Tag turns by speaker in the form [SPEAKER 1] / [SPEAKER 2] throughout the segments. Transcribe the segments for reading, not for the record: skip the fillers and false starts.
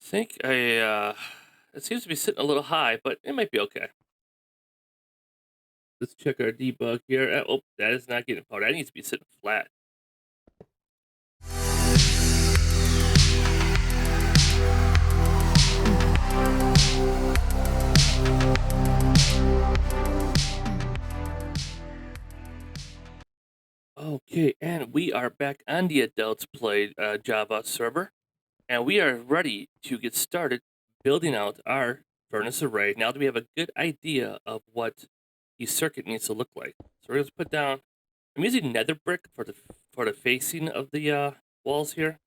[SPEAKER 1] think it seems to be sitting a little high, but it might be okay. Let's check our debug here. Oh, that is not getting powered. That needs to be sitting flat. Okay, and we are back on the Adults Play Java server, and we are ready to get started building out our furnace array. Now that we have a good idea of what the circuit needs to look like, so we're going to put down. I'm using nether brick for the facing of the walls here.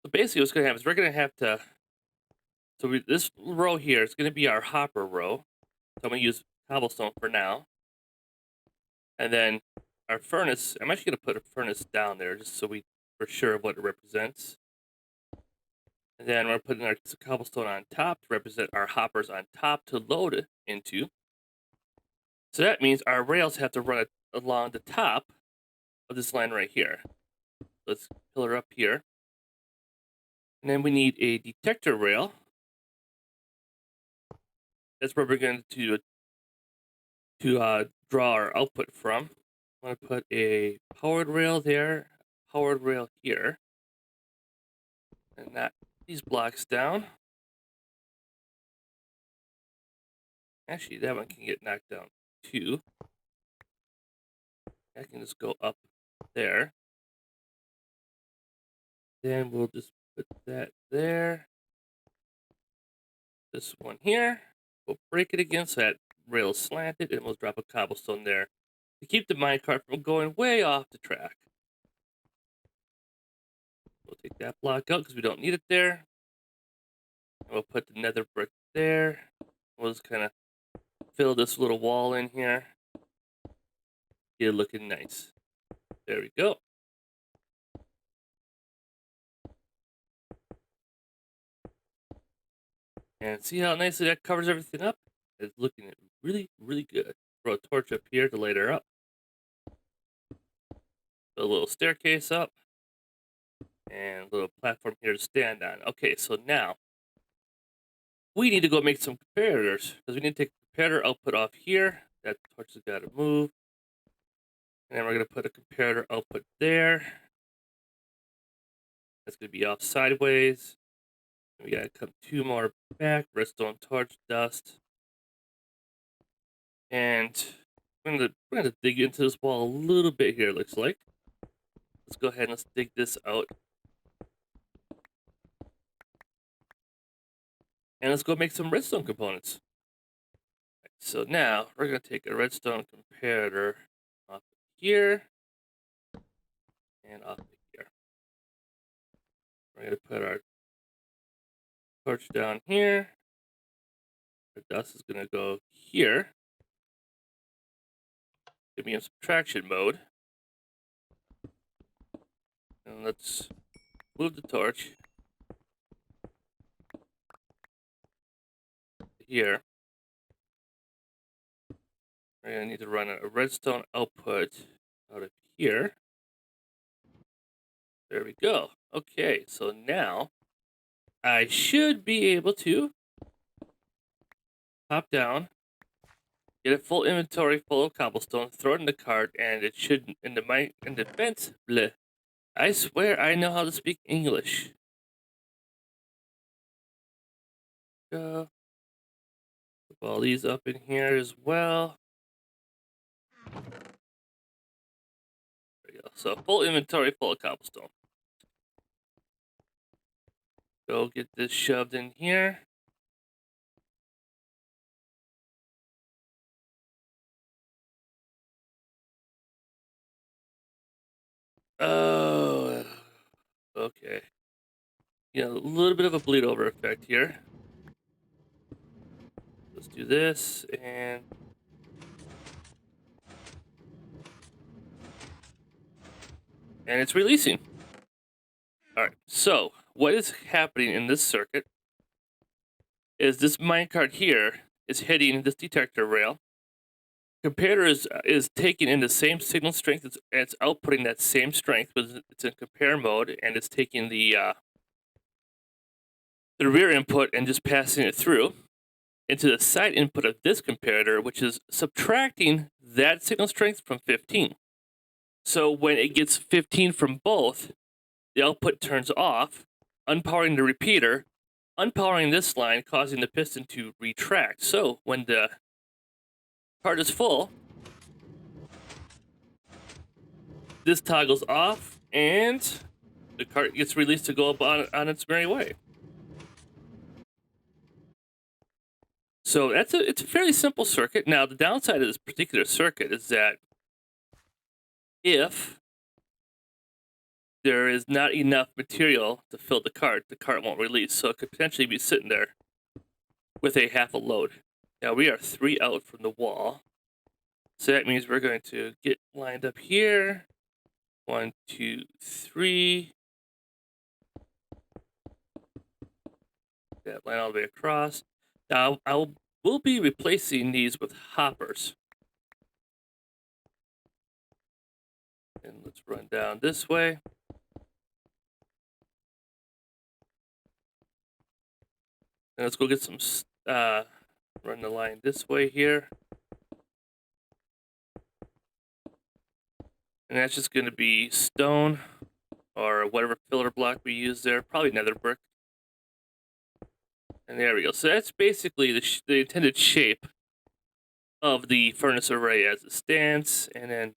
[SPEAKER 1] So basically, what's going to happen is we're going to have to. This row here is going to be our hopper row. So I'm going to use cobblestone for now, and then our furnace. I'm actually going to put a furnace down there just so we're sure of what it represents. And then we're putting our cobblestone on top to represent our hoppers on top to load it into. So that means our rails have to run along the top of this line right here. Let's pillar up here. And then we need a detector rail. That's where we're going to draw our output from. I'm going to put a powered rail there, powered rail here. And knock these blocks down. Actually, that one can get knocked down too. I can just go up there. Then we'll just put that there. This one here. We'll break it again so that rail is slanted, and we'll drop a cobblestone there to keep the minecart from going way off the track. We'll take that block out because we don't need it there. And we'll put the nether brick there. We'll just kind of fill this little wall in here. Get it looking nice. There we go. And see how nicely that covers everything up? It's looking really, really good. Throw a torch up here to light her up. Put a little staircase up. And a little platform here to stand on. Okay, so now we need to go make some comparators because we need to take a comparator output off here. That torch has got to move. And then we're going to put a comparator output there. That's going to be off sideways. We got to come 2 more back. Redstone torch, dust. And we're going to dig into this wall a little bit here, looks like. Let's go ahead and let's dig this out. And let's go make some redstone components. Right, so now we're going to take a redstone comparator off here and off here. We're going to put our torch down here. The dust is going to go here. Give me in subtraction mode. And let's move the torch here. We're going to need to run a redstone output out of here. There we go. Okay, so now I should be able to pop down, get a full inventory full of cobblestone, throw it in the cart, and it should in the fence. Bleh. I swear I know how to speak English. Put all these up in here as well. There we go. So full inventory full of cobblestone. Go get this shoved in here. Oh, okay. A little bit of a bleed over effect here. Let's do this, and it's releasing. All right, so what is happening in this circuit is this minecart here is hitting this detector rail. Comparator is taking in the same signal strength, it's outputting that same strength, but it's in compare mode, and it's taking the the rear input and just passing it through into the side input of this comparator, which is subtracting that signal strength from 15. So when it gets 15 from both, the output turns off, unpowering the repeater, unpowering this line, causing the piston to retract. So when the card is full, this toggles off and the cart gets released to go on its merry way. So it's a fairly simple circuit. Now, the downside of this particular circuit is that if there is not enough material to fill the cart won't release. So it could potentially be sitting there with a half a load. Now, we are 3 out from the wall. So that means we're going to get lined up here. 1, 2, 3. That line all the way across. Now, we'll be replacing these with hoppers. And let's run down this way. And let's go get some, run the line this way here. And that's just going to be stone or whatever filler block we use there. Probably nether brick. And there we go. So that's basically the intended shape of the furnace array as it stands. And then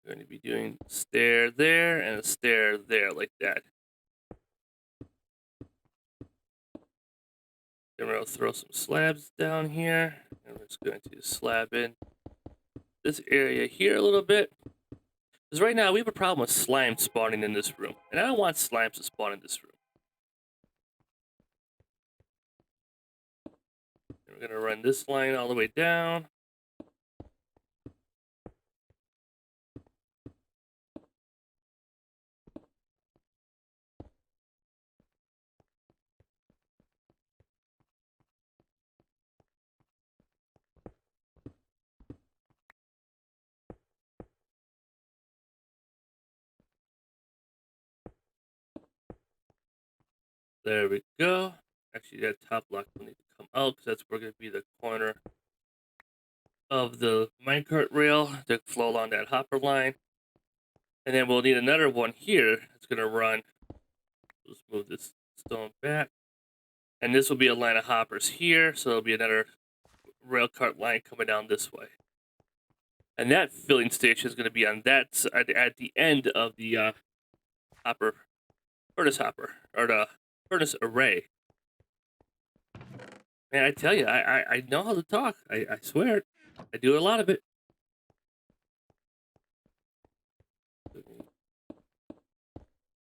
[SPEAKER 1] we're going to be doing a stair there and a stair there like that. Then we're going to throw some slabs down here. And we're just going to slab in this area here a little bit. Because right now we have a problem with slime spawning in this room. And I don't want slimes to spawn in this room. And we're going to run this line all the way down. There we go. Actually, that top block will need to come out because that's where going to be the corner of the minecart rail to flow along that hopper line. And then we'll need another one here that's going to run. Let's move this stone back. And this will be a line of hoppers here, so there'll be another rail cart line coming down this way. And that filling station is going to be on that side at the end of the furnace hopper, or the furnace array. Man, I tell you, I know how to talk. I swear. I do a lot of it.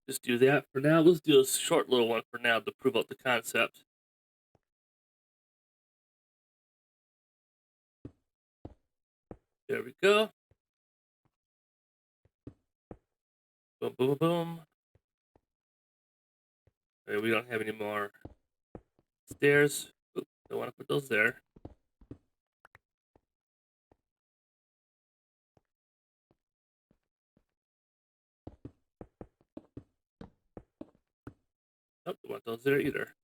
[SPEAKER 1] Just do that for now. Let's do a short little one for now to prove out the concept. There we go. Boom, boom, boom. Okay, we don't have any more stairs. Oops, don't want to put those there. Nope, don't want those there either.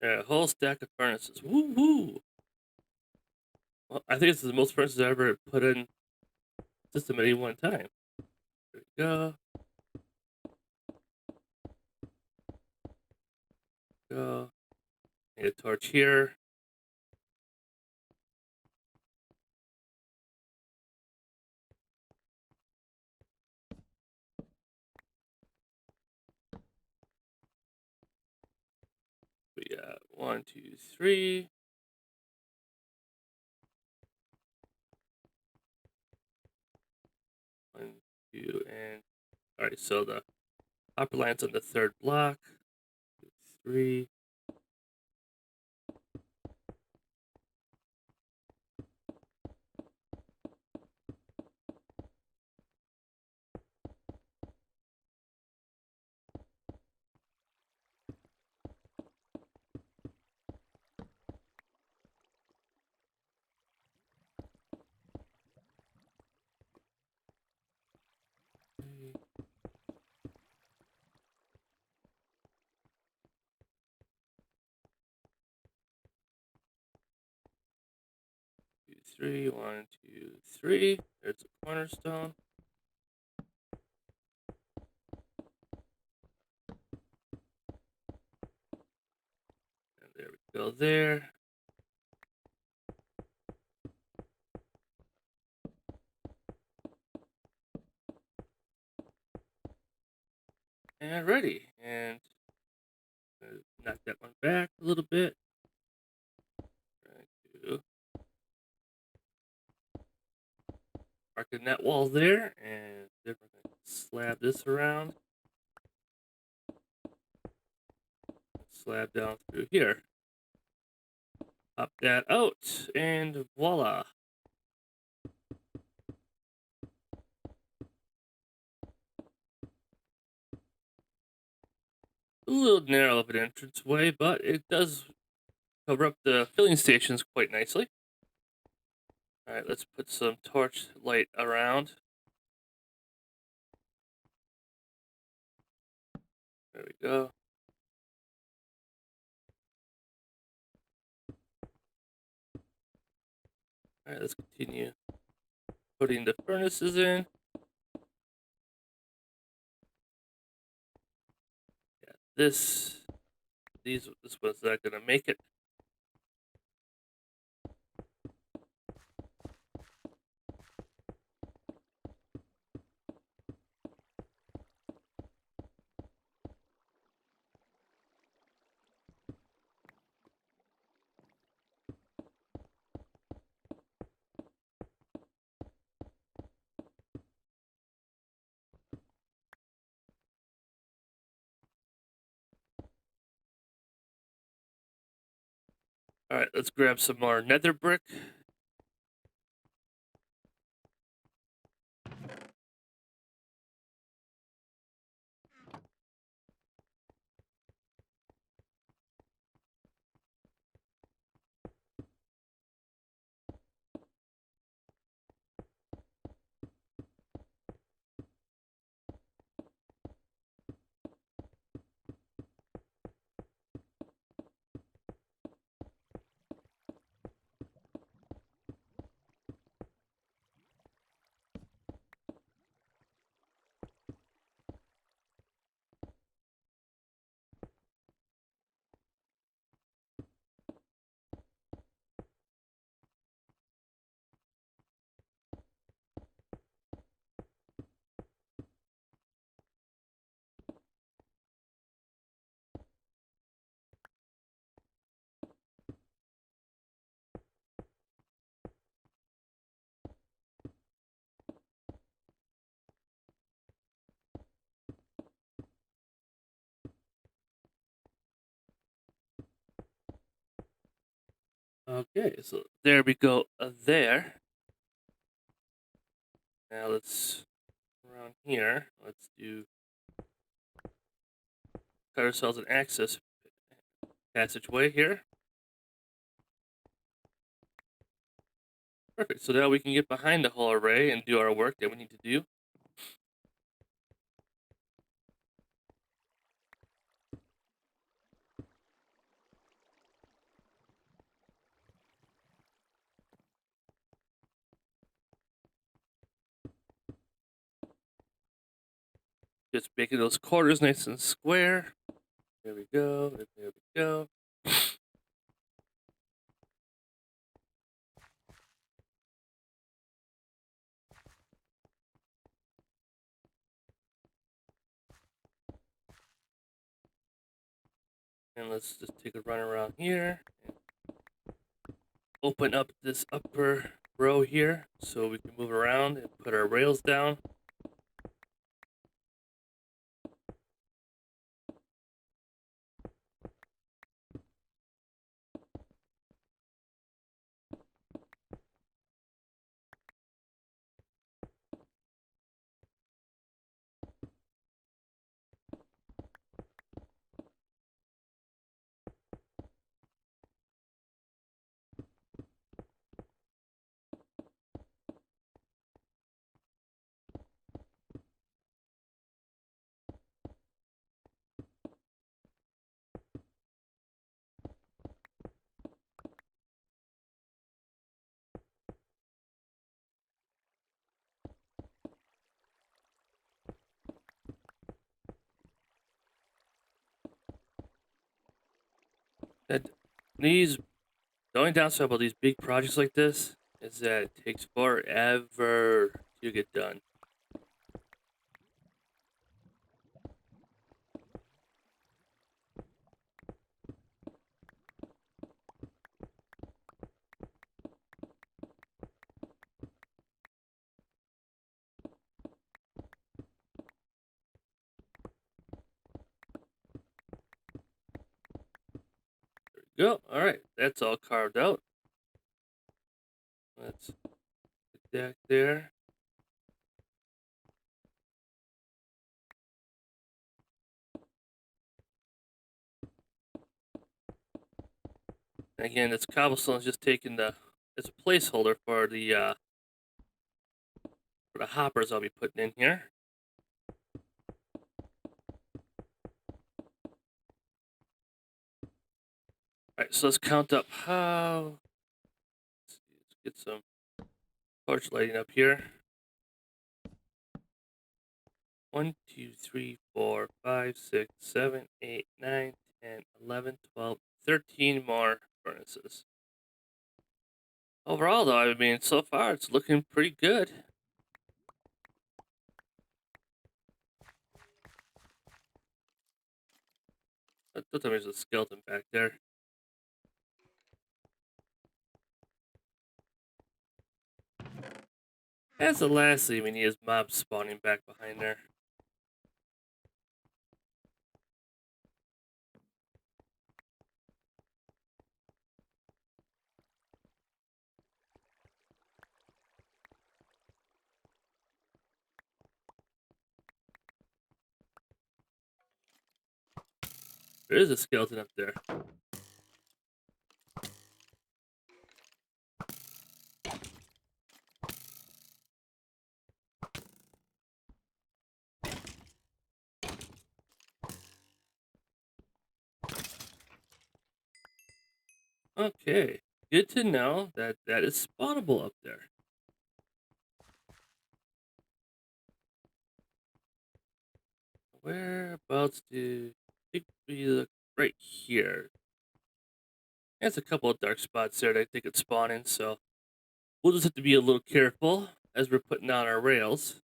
[SPEAKER 1] Yeah, a whole stack of furnaces. Woo woo! Well, I think this is the most furnaces I've ever put in system at any one time. There we go. Go. Need a torch here. We got 1, 2, 3. One, two, and all right. So the upper line's on the third block. 2, 3. three. 1, 2, 3. There's a cornerstone. And there we go there. And ready. And knock that one back a little bit. Marking that wall there, and then we're going to slab this around. Slab down through here. Pop that out, and voila. A little narrow of an entranceway, but it does cover up the filling stations quite nicely. Alright, let's put some torch light around. There we go. Alright, let's continue putting the furnaces in. Yeah, this one's not gonna make it. Alright, let's grab some more nether brick. Okay, so there we go there. Now let's around here. Let's cut ourselves an access passageway here. Perfect. So now we can get behind the whole array and do our work that we need to do. Just making those corners nice and square. There we go. There we go. And let's just take a run around here and open up this upper row here so we can move around and put our rails down. And these the only downside about these big projects like this is that it takes forever to get done. Go. All right, that's all carved out. Let's get that there. And again, this cobblestone is just taking the it's a placeholder for the hoppers I'll be putting in here. All right, so let's count up how. Let's get some torch lighting up here. 1, 2, 3, 4, 5, 6, 7, 8, 9, 10, 11, 12, 13 more furnaces. Overall, though, I mean, so far it's looking pretty good. I thought there was a skeleton back there. That's the last thing we need is mobs spawning back behind there. There is a skeleton up there. Okay, good to know that that is spawnable up there. Whereabouts do I think we look right here? There's a couple of dark spots there that they could spawn in, so we'll just have to be a little careful as we're putting on our rails.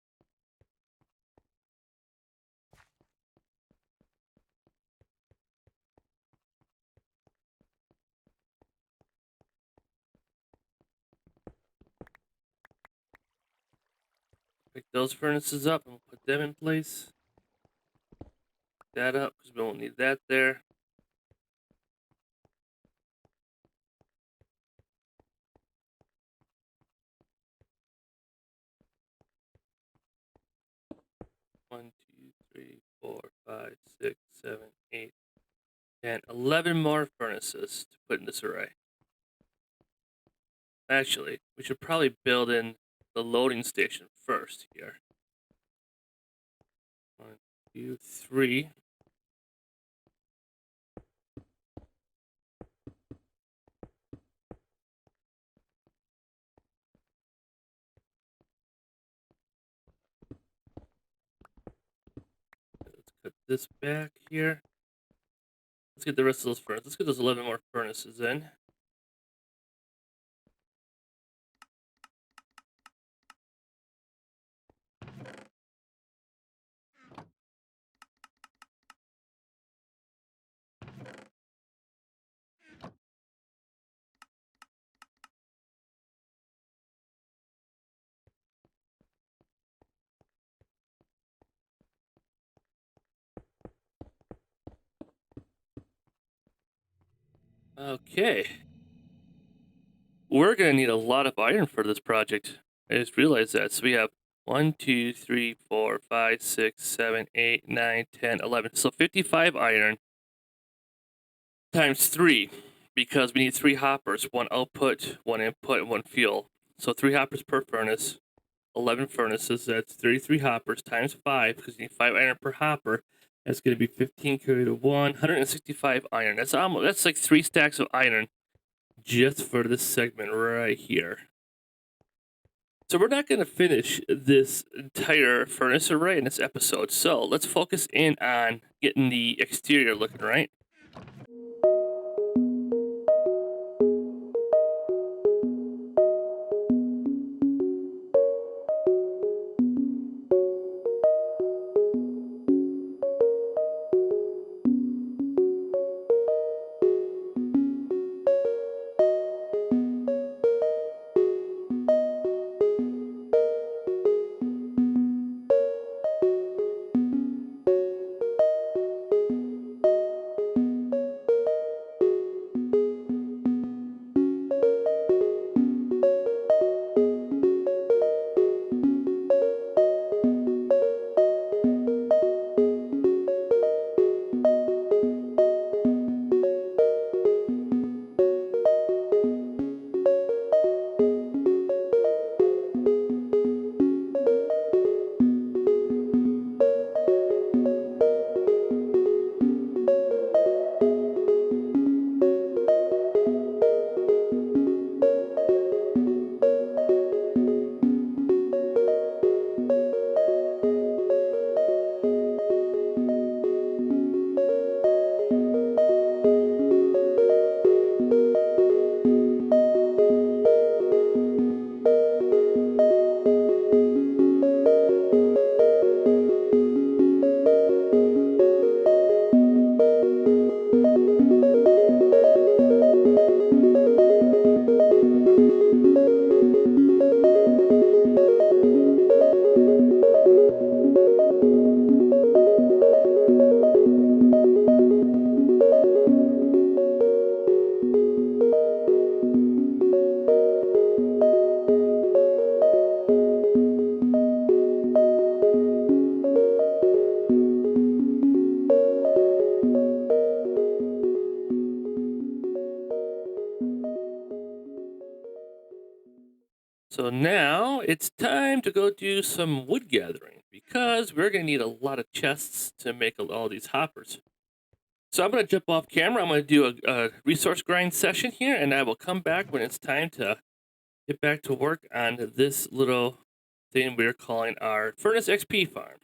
[SPEAKER 1] Pick those furnaces up and put them in place. That up because we won't need that there. One, two, three, 4, 5, 6, 7, 8, 10, 11 more furnaces to put in this array. Actually, we should probably build in the loading station first here. 1, 2, 3. Let's cut this back here. Let's get the rest of those furnaces. Let's get those 11 more furnaces in. Okay. We're going to need a lot of iron for this project. I just realized that. So we have 1, 2, 3, 4, 5, 6, 7, 8, 9, 10, 11. So 55 iron times 3 because we need 3 hoppers, 1 output, 1 input, and 1 fuel. So 3 hoppers per furnace, 11 furnaces. That's 33 hoppers times 5 because you need 5 iron per hopper. That's going to be 15 carried to 165 iron. That's like 3 stacks of iron just for this segment right here. So we're not going to finish this entire furnace array in this episode. So let's focus in on getting the exterior looking right. So now it's time to go do some wood gathering because we're going to need a lot of chests to make all these hoppers. So I'm going to jump off camera. I'm going to do a resource grind session here, and I will come back when it's time to get back to work on this little thing we're calling our Furnace XP farm.